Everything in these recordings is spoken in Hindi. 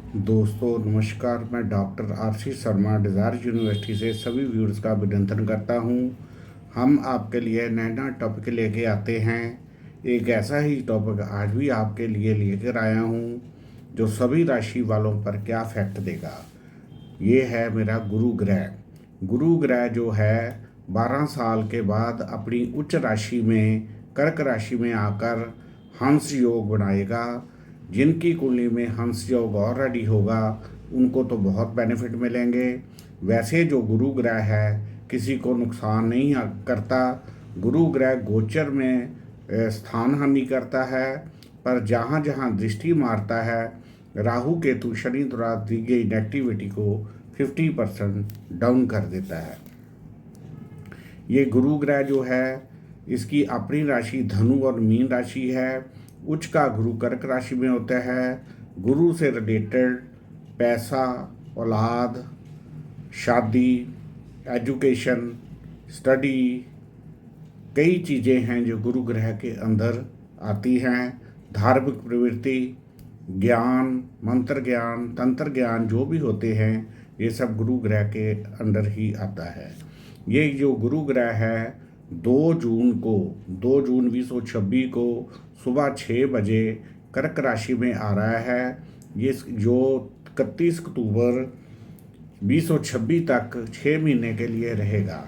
दोस्तों नमस्कार। मैं doctor RC Sharma desire university से सभी व्यूअर्स का अभिनंदन करता हूं। हम आपके लिए नया नया टॉपिक लेके आते हैं। एक ऐसा ही टॉपिक आज भी आपके लिए लेकर आया हूं जो सभी राशि वालों पर क्या इफेक्ट देगा। ये है मेरा गुरु ग्रह। गुरु ग्रह जो है 12 साल के बाद अपनी उच्च राशि में कर्क राशि में आकर हंस योग बनाएगा। जिनकी कुंडली में हंस योग ऑलरेडी होगा उनको तो बहुत बेनिफिट मिलेंगे। वैसे जो गुरु ग्रह है किसी को नुकसान नहीं करता। गुरु ग्रह गोचर में स्थान हानि करता है, पर जहाँ जहाँ दृष्टि मारता है राहु केतु शनि द्वारा दी गई नेगेटिविटी को 50% डाउन कर देता है। ये गुरु ग्रह जो है इसकी अपनी राशि धनु और मीन राशि है। उच्च का गुरु कर्क राशि में होता है। गुरु से रिलेटेड पैसा, औलाद, शादी, एजुकेशन, स्टडी, कई चीज़ें हैं जो गुरु ग्रह के अंदर आती हैं। धार्मिक प्रवृत्ति, ज्ञान, मंत्र ज्ञान, तंत्र ज्ञान जो भी होते हैं ये सब गुरु ग्रह के अंदर ही आता है। ये जो गुरु ग्रह है 2 जून 2026 को सुबह 6 बजे कर्क राशि में आ रहा है। ये जो 31 अक्टूबर 2026 तक 6 महीने के लिए रहेगा।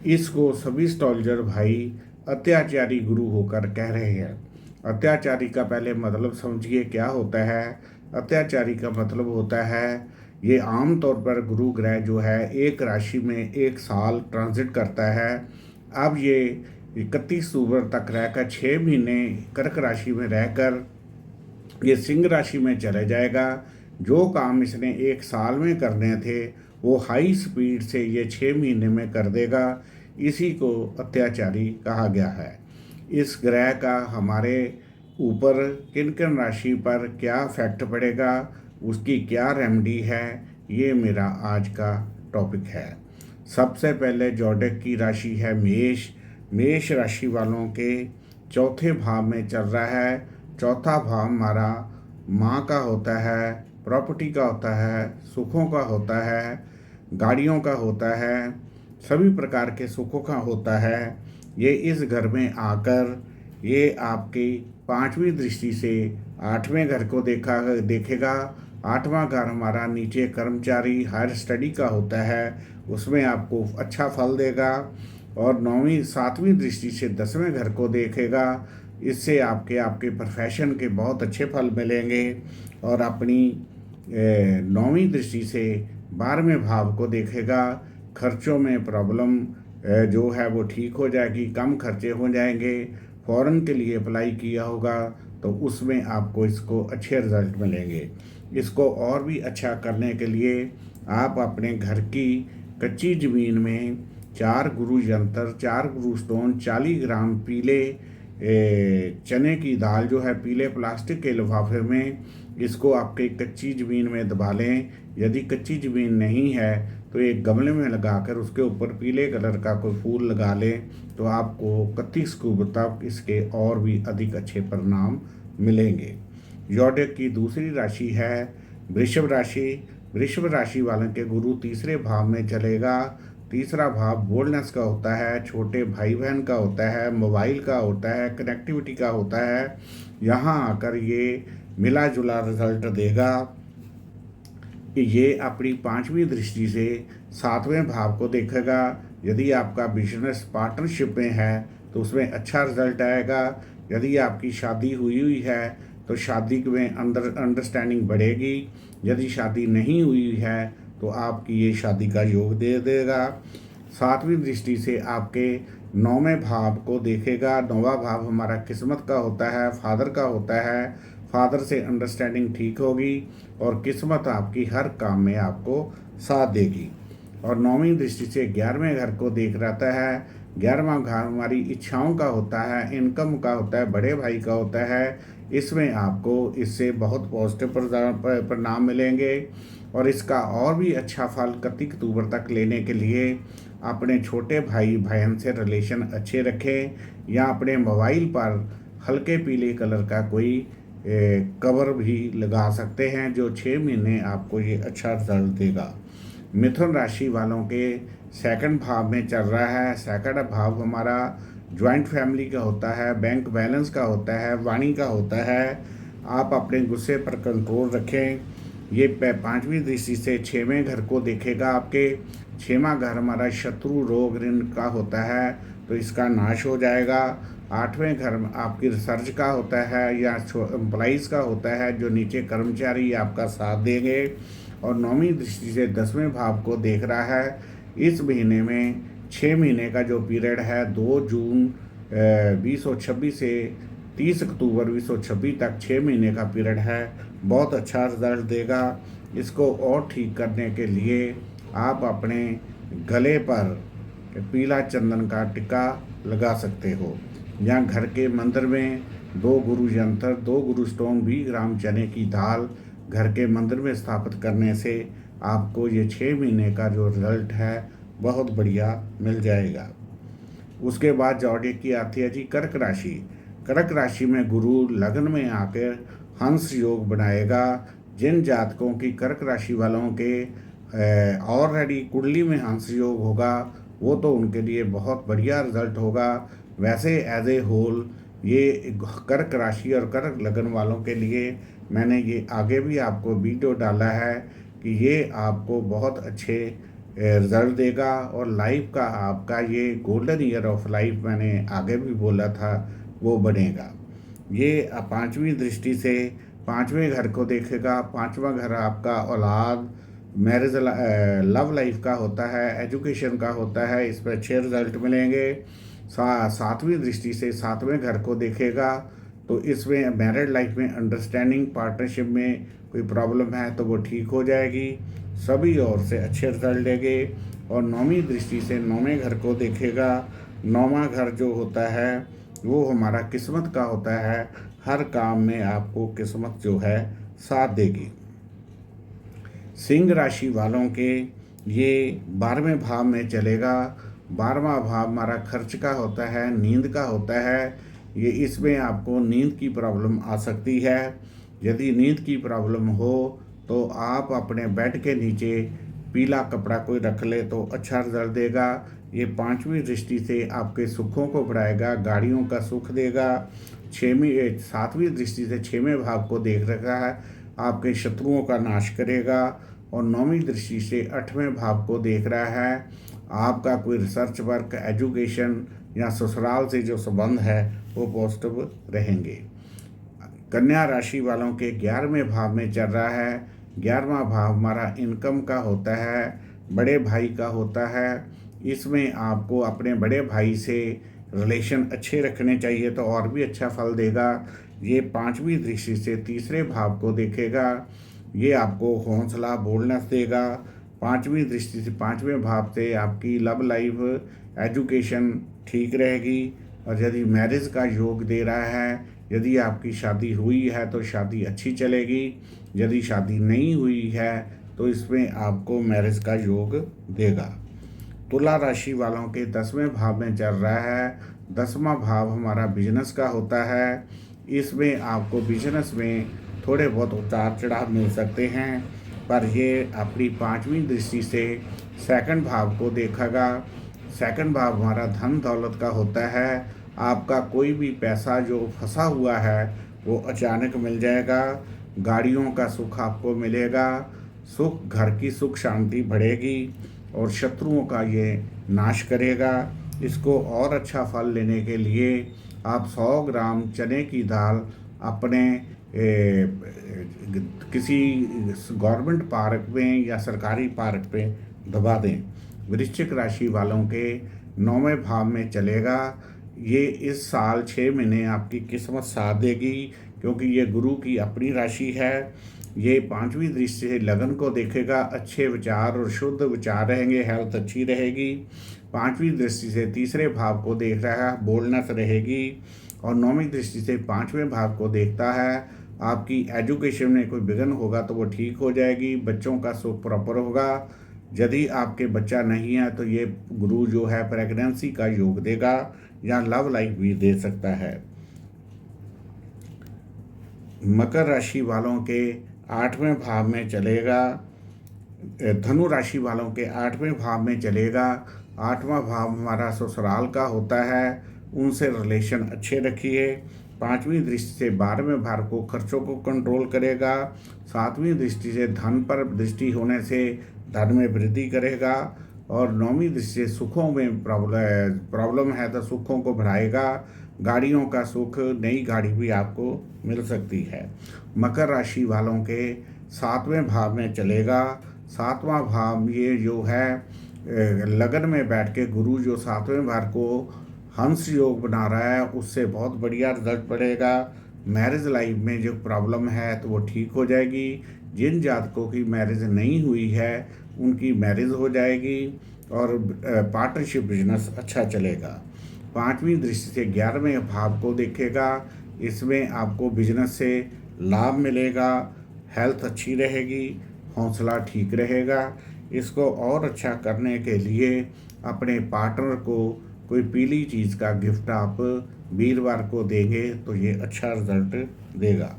इसको सभी एस्ट्रोलॉजर भाई अत्याचारी गुरु होकर कह रहे हैं। अत्याचारी का पहले मतलब समझिए क्या होता है। अत्याचारी का मतलब होता है ये आम तौर पर गुरु ग्रह जो है एक राशि में एक साल ट्रांजिट करता है। अब ये 31 अक्टूबर तक रहकर 6 महीने कर्क राशि में रहकर ये सिंह राशि में चले जाएगा। जो काम इसने एक साल में करने थे वो हाई स्पीड से ये 6 महीने में कर देगा। इसी को अत्याचारी कहा गया है। इस ग्रह का हमारे ऊपर किन किन राशि पर क्या इफेक्ट पड़ेगा, उसकी क्या रेमेडी है, ये मेरा आज का टॉपिक है। सबसे पहले जोडिक की राशि है मेष। मेष राशि वालों के चौथे भाव में चल रहा है। चौथा भाव हमारा माँ का होता है, प्रॉपर्टी का होता है, सुखों का होता है, गाड़ियों का होता है, सभी प्रकार के सुखों का होता है। ये इस घर में आकर ये आपकी 5वीं दृष्टि से 8वें घर को देखेगा। 8वां घर हमारा नीचे कर्मचारी हायर स्टडी का होता है, उसमें आपको अच्छा फल देगा। और 7वीं दृष्टि से 10वें घर को देखेगा। इससे आपके प्रोफेशन के बहुत अच्छे फल मिलेंगे। और अपनी 9वीं दृष्टि से 12वें भाव को देखेगा। खर्चों में प्रॉब्लम जो है वो ठीक हो जाएगी, कम खर्चे हो जाएंगे। फॉरेन के लिए अप्लाई किया होगा तो उसमें आपको इसको अच्छे रिजल्ट मिलेंगे। इसको और भी अच्छा करने के लिए आप अपने घर की कच्ची ज़मीन में 4 गुरु यंत्र, 4 गुरु स्टोन, 40 ग्राम पीले चने की दाल जो है पीले प्लास्टिक के लिफाफे में, इसको आपके कच्ची ज़मीन में दबा लें। यदि कच्ची ज़मीन नहीं है तो एक गमले में लगाकर उसके ऊपर पीले कलर का कोई फूल लगा लें तो आपको 31 अक्टूबर तक इसके और भी अधिक अच्छे परिणाम मिलेंगे। जोडिक की दूसरी राशि है वृषभ राशि। वृषभ राशि वालों के गुरु तीसरे भाव में चलेगा। तीसरा भाव बोल्डनेस का होता है, छोटे भाई बहन का होता है, मोबाइल का होता है, कनेक्टिविटी का होता है। यहाँ आकर ये मिला जुला रिजल्ट देगा कि ये अपनी 5वीं दृष्टि से 7वें भाव को देखेगा। यदि आपका बिजनेस पार्टनरशिप में है तो उसमें अच्छा रिजल्ट आएगा। यदि आपकी शादी हुई है तो शादी में अंडरस्टैंडिंग बढ़ेगी। यदि शादी नहीं हुई है तो आपकी ये शादी का योग दे देगा। 7वीं दृष्टि से आपके 9वें भाव को देखेगा। 9वां भाव हमारा किस्मत का होता है, फादर का होता है। फादर से अंडरस्टैंडिंग ठीक होगी और किस्मत आपकी हर काम में आपको साथ देगी। और 9वीं दृष्टि से 11वें घर को देख रहता है। 11वां घर हमारी इच्छाओं का होता है, इनकम का होता है, बड़े भाई का होता है। इसमें आपको इससे बहुत पॉजिटिव परिणाम मिलेंगे। और इसका और भी अच्छा फल 31 अक्टूबर तक लेने के लिए अपने छोटे भाई बहन से रिलेशन अच्छे रखें या अपने मोबाइल पर हल्के पीले कलर का कोई कवर भी लगा सकते हैं, जो 6 महीने आपको ये अच्छा रिजल्ट देगा। मिथुन राशि वालों के सेकंड भाव में चल रहा है। सेकंड भाव हमारा जॉइंट फैमिली का होता है, बैंक बैलेंस का होता है, वाणी का होता है। आप अपने गुस्से पर कंट्रोल रखें। ये पांचवी दृष्टि से 6वें घर को देखेगा। आपके 6वां घर हमारा शत्रु रोग ऋण का होता है, तो इसका नाश हो जाएगा। 8वें घर आपकी रिसर्च का होता है या एम्प्लॉइज़ का होता है, जो नीचे कर्मचारी आपका साथ देंगे। और 9वीं दृष्टि से 10वें भाव को देख रहा है। इस महीने में 6 महीने का जो पीरियड है, 2 जून 2026 से 30 अक्टूबर 2026 तक 6 महीने का पीरियड है, बहुत अच्छा रिजल्ट देगा। इसको और ठीक करने के लिए आप अपने गले पर पीला चंदन का टिक्का लगा सकते हो, या घर के मंदिर में 2 गुरु यंत्र, 2 गुरु स्टोन, 20 ग्राम चने की दाल घर के मंदिर में स्थापित करने से आपको ये 6 महीने का जो रिजल्ट है बहुत बढ़िया मिल जाएगा। उसके बाद जॉडिक की आती है जी कर्क राशि। कर्क राशि में गुरु लग्न में आकर हंस योग बनाएगा। जिन जातकों की कर्क राशि वालों के ऑलरेडी कुंडली में हंस योग होगा, वो तो उनके लिए बहुत बढ़िया रिजल्ट होगा। वैसे एज ए होल ये कर्क राशि और कर्क लग्न वालों के लिए मैंने ये आगे भी आपको वीडियो डाला है कि ये आपको बहुत अच्छे रिजल्ट देगा। और लाइफ का आपका ये गोल्डन ईयर ऑफ लाइफ मैंने आगे भी बोला था, वो बनेगा। ये 5वीं दृष्टि से 5वें घर को देखेगा। 5वां घर आपका औलाद, मैरिज, लव लाइफ का होता है, एजुकेशन का होता है। इस पर अच्छे रिजल्ट मिलेंगे। 7वीं दृष्टि से 7वें घर को देखेगा, तो इसमें मैरिड लाइफ में अंडरस्टैंडिंग, पार्टनरशिप में कोई प्रॉब्लम है तो वो ठीक हो जाएगी। सभी ओर से अच्छे रिजल्ट देंगे। और 9वीं दृष्टि से 9वें घर को देखेगा। 9वां घर जो होता है वो हमारा किस्मत का होता है। हर काम में आपको किस्मत जो है साथ देगी। सिंह राशि वालों के ये 12वें भाव में चलेगा। 12वां भाव हमारा खर्च का होता है, नींद का होता है। ये इसमें आपको नींद की प्रॉब्लम आ सकती है। यदि नींद की प्रॉब्लम हो तो आप अपने बेड के नीचे पीला कपड़ा कोई रख ले तो अच्छा रिजल्ट देगा। ये 5वीं दृष्टि से आपके सुखों को बढ़ाएगा, गाड़ियों का सुख देगा। 7वीं दृष्टि से 6वें भाव को देख रखा है, आपके शत्रुओं का नाश करेगा। और 9वीं दृष्टि से 8वें भाव को देख रहा है, आपका कोई रिसर्च वर्क, एजुकेशन या ससुराल से जो संबंध है वो पॉजिटिव रहेंगे। कन्या राशि वालों के 11वें भाव में चल रहा है। 11वां भाव हमारा इनकम का होता है, बड़े भाई का होता है। इसमें आपको अपने बड़े भाई से रिलेशन अच्छे रखने चाहिए तो और भी अच्छा फल देगा। ये 5वीं दृष्टि से 3रे भाव को देखेगा। ये आपको हौसला, बोल्डनेस देगा। 5वीं दृष्टि से 5वें भाव से आपकी लव लाइफ, एजुकेशन ठीक रहेगी। और यदि मैरिज का योग दे रहा है, यदि आपकी शादी हुई है तो शादी अच्छी चलेगी। यदि शादी नहीं हुई है तो इसमें आपको मैरिज का योग देगा। तुला राशि वालों के 10वें भाव में चल रहा है। 10वां भाव हमारा बिजनेस का होता है। इसमें आपको बिजनेस में थोड़े बहुत उतार चढ़ाव मिल सकते हैं, पर ये अपनी 5वीं दृष्टि से 2nd भाव को देखेगा। 2nd भाव हमारा धन दौलत का होता है। आपका कोई भी पैसा जो फंसा हुआ है वो अचानक मिल जाएगा। गाड़ियों का सुख आपको मिलेगा। सुख, घर की सुख शांति बढ़ेगी और शत्रुओं का ये नाश करेगा। इसको और अच्छा फल लेने के लिए आप 100 ग्राम चने की दाल अपने किसी गवर्नमेंट पार्क में या सरकारी पार्क पे दबा दें। वृश्चिक राशि वालों के 9वें भाव में चलेगा। ये इस साल 6 महीने आपकी किस्मत साथ देगी, क्योंकि ये गुरु की अपनी राशि है। ये 5वीं दृष्टि से लगन को देखेगा। अच्छे विचार और शुद्ध विचार रहेंगे, हेल्थ अच्छी रहेगी। 5वीं दृष्टि से 3रे भाव को देख रहा है, बोल्डनेस रहेगी। और 9वीं दृष्टि से 5वें भाव को देखता है, आपकी एजुकेशन में कोई विघ्न होगा तो वो ठीक हो जाएगी। बच्चों का सुख प्रॉपर होगा। यदि आपके बच्चा नहीं है तो ये गुरु जो है प्रेगनेंसी का योग देगा या लव लाइफ भी दे सकता है। मकर राशि वालों के 8वें भाव में चलेगा, धनु राशि वालों के 8वें भाव में चलेगा। 8वां भाव हमारा ससुराल का होता है, उनसे रिलेशन अच्छे रखिए। 5वीं दृष्टि से 12वें भाव को खर्चों को कंट्रोल करेगा। 7वीं दृष्टि से धन पर दृष्टि होने से धन में वृद्धि करेगा। और 9वीं दृष्टि से सुखों में प्रॉब्लम है तो सुखों को बढ़ाएगा। गाड़ियों का सुख, नई गाड़ी भी आपको मिल सकती है। मकर राशि वालों के 7वें भाव में चलेगा। 7वां भाव ये जो है लगन में बैठ के गुरु जो 7वें भाव को हंस योग बना रहा है, उससे बहुत बढ़िया रिजल्ट पड़ेगा। मैरिज लाइफ में जो प्रॉब्लम है तो वो ठीक हो जाएगी। जिन जातकों की मैरिज नहीं हुई है उनकी मैरिज हो जाएगी और पार्टनरशिप बिजनेस अच्छा चलेगा। 5वीं दृष्टि से 11वें भाव को देखेगा, इसमें आपको बिजनेस से लाभ मिलेगा। हेल्थ अच्छी रहेगी, हौसला ठीक रहेगा। इसको और अच्छा करने के लिए अपने पार्टनर को कोई पीली चीज़ का गिफ्ट आप वीरवार को देंगे तो ये अच्छा रिजल्ट देगा।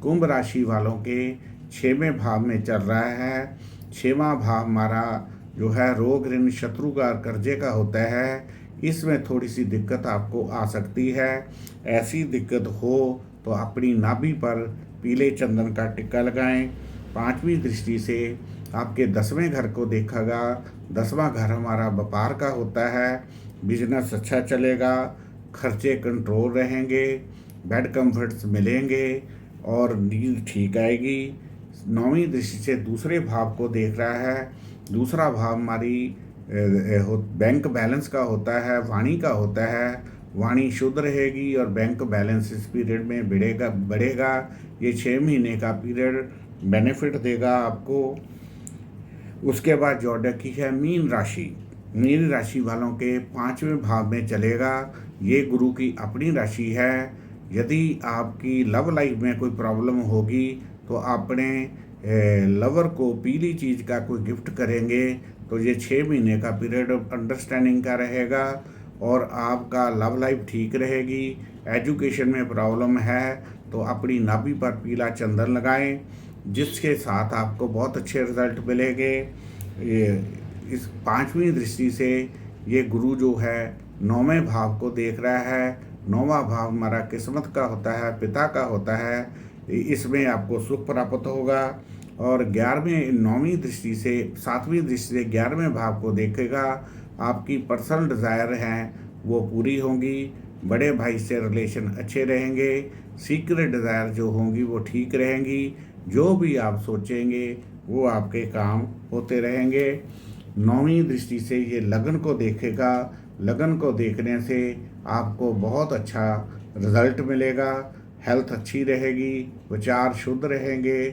कुंभ राशि वालों के 6वें भाव में चल रहा है। 6वां भाव हमारा जो है रोग ऋण शत्रु का कर्जे का होता है। इसमें थोड़ी सी दिक्कत आपको आ सकती है। ऐसी दिक्कत हो तो अपनी नाभि पर पीले चंदन का टिक्का लगाएं। 5वीं दृष्टि से आपके 10वें घर को देखेगा। 10वां घर हमारा व्यापार का होता है, बिजनेस अच्छा चलेगा, खर्चे कंट्रोल रहेंगे, बेड कंफर्ट्स मिलेंगे और नींद ठीक आएगी। 9वीं दृष्टि से दूसरे भाव को देख रहा है। दूसरा भाव हमारी बैंक बैलेंस का होता है, वाणी का होता है। वाणी शुद्ध रहेगी और बैंक बैलेंस इस पीरियड में बढ़ेगा। ये 6 महीने का पीरियड बेनिफिट देगा आपको। उसके बाद जो की है मीन राशि। मीन राशि वालों के 5वें भाव में चलेगा। ये गुरु की अपनी राशि है। यदि आपकी लव लाइफ में कोई प्रॉब्लम होगी तो अपने लवर को पीली चीज़ का कोई गिफ्ट करेंगे तो ये 6 महीने का पीरियड अंडरस्टैंडिंग का रहेगा और आपका लव लाइफ ठीक रहेगी। एजुकेशन में प्रॉब्लम है तो अपनी नाभि पर पीला चंदन लगाएं, जिसके साथ आपको बहुत अच्छे रिजल्ट मिलेंगे। इस 5वीं दृष्टि से ये गुरु जो है 9वें भाव को देख रहा है। 9वां भाव हमारा किस्मत का होता है, पिता का होता है। इसमें आपको सुख प्राप्त होगा। और 9वीं दृष्टि से 7वीं दृष्टि से 11वें भाव को देखेगा। आपकी पर्सनल डिज़ायर हैं वो पूरी होंगी। बड़े भाई से रिलेशन अच्छे रहेंगे। सीक्रेट डिज़ायर जो होंगी वो ठीक रहेंगी। जो भी आप सोचेंगे वो आपके काम होते रहेंगे। 9वीं दृष्टि से ये लगन को देखेगा। लगन को देखने से आपको बहुत अच्छा रिजल्ट मिलेगा। हेल्थ अच्छी रहेगी, विचार शुद्ध रहेंगे।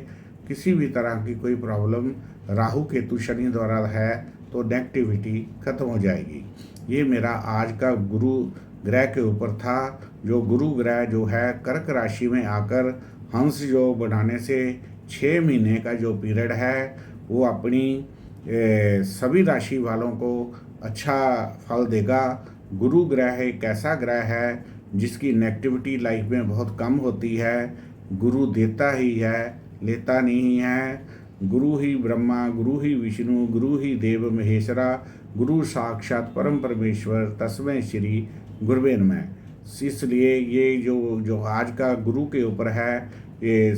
किसी भी तरह की कोई प्रॉब्लम राहु केतु शनि द्वारा है तो नेगेटिविटी खत्म हो जाएगी। ये मेरा आज का गुरु ग्रह के ऊपर था। जो गुरु ग्रह जो है कर्क राशि में आकर हंस योग बनाने से 6 महीने का जो पीरियड है वो अपनी सभी राशि वालों को अच्छा फल देगा। गुरु ग्रह एक ऐसा ग्रह है जिसकी नेगेटिविटी लाइफ में बहुत कम होती है। गुरु देता ही है, लेता नहीं है। गुरु ही ब्रह्मा, गुरु ही विष्णु, गुरु ही देव महेश्वरा, गुरु साक्षात परम परमेश्वर, तस्मै श्री गुरुवे नमः। इसलिए ये जो आज का गुरु के ऊपर है, ये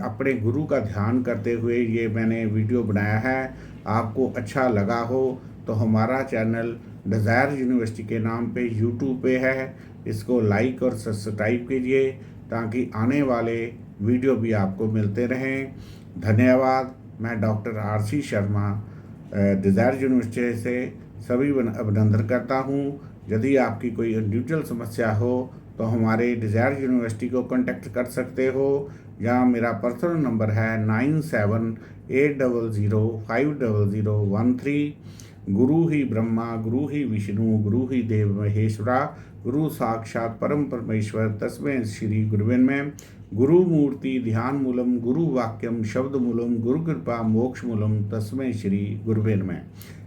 अपने गुरु का ध्यान करते हुए ये मैंने वीडियो बनाया है। आपको अच्छा लगा हो तो हमारा चैनल डिज़ायर यूनिवर्सिटी के नाम पे यूट्यूब पे है, इसको लाइक और सब्सक्राइब कीजिए ताकि आने वाले वीडियो भी आपको मिलते रहें। धन्यवाद। मैं doctor RC Sharma desire university से सभी अभिनंदन करता हूँ। यदि आपकी कोई इंडिविजुअल समस्या हो तो हमारे डिज़ायर यूनिवर्सिटी को कांटेक्ट कर सकते हो, या मेरा पर्सनल नंबर है 9780050013। गुरु ही ब्रह्मा, गुरु ही विष्णु, गुरु ही देव महेश्वरा, गुरु साक्षात परम परमेश्वर, तस्मै श्री गुरुवे नमः। गुरु मूर्ति ध्यान मूलम, गुरु वाक्यम शब्द मूलम, गुरु कृपा मोक्ष मूलम, तस्मै श्री गुरुवे नमः।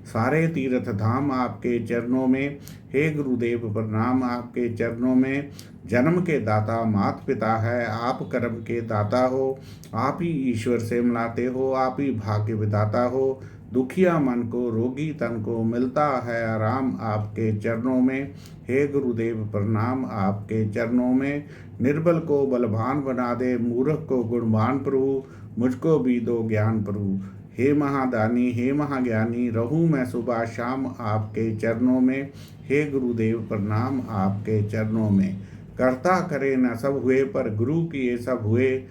सारे तीर्थ धाम आपके चरणों में, हे गुरुदेव प्रणाम आपके चरणों में। जन्म के दाता मात पिता है, आप कर्म के दाता हो, आप ही ईश्वर से मिलाते हो, आप ही भाग्य विधाता हो। दुखिया मन को रोगी तन को मिलता है आराम आपके चरणों में। हे गुरुदेव प्रणाम आपके चरणों में। निर्बल को बलवान बना दे, मूर्ख को गुणवान प्रभु, मुझको भी दो ज्ञान प्रभु। हे महादानी हे महाज्ञानी, रहूं मैं सुबह शाम आपके चरणों में। हे गुरुदेव प्रणाम आपके चरणों में। कर्ता करे न सब हुए, पर गुरु किए सब हुए।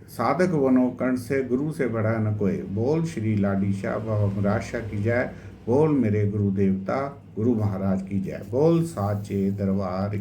साधक बनो कंठ से, गुरु से बड़ा न कोई। बोल श्री लाडीशाह बाबा राशा की जय। बोल मेरे गुरु देवता गुरु महाराज की जय। बोल साचे दरबार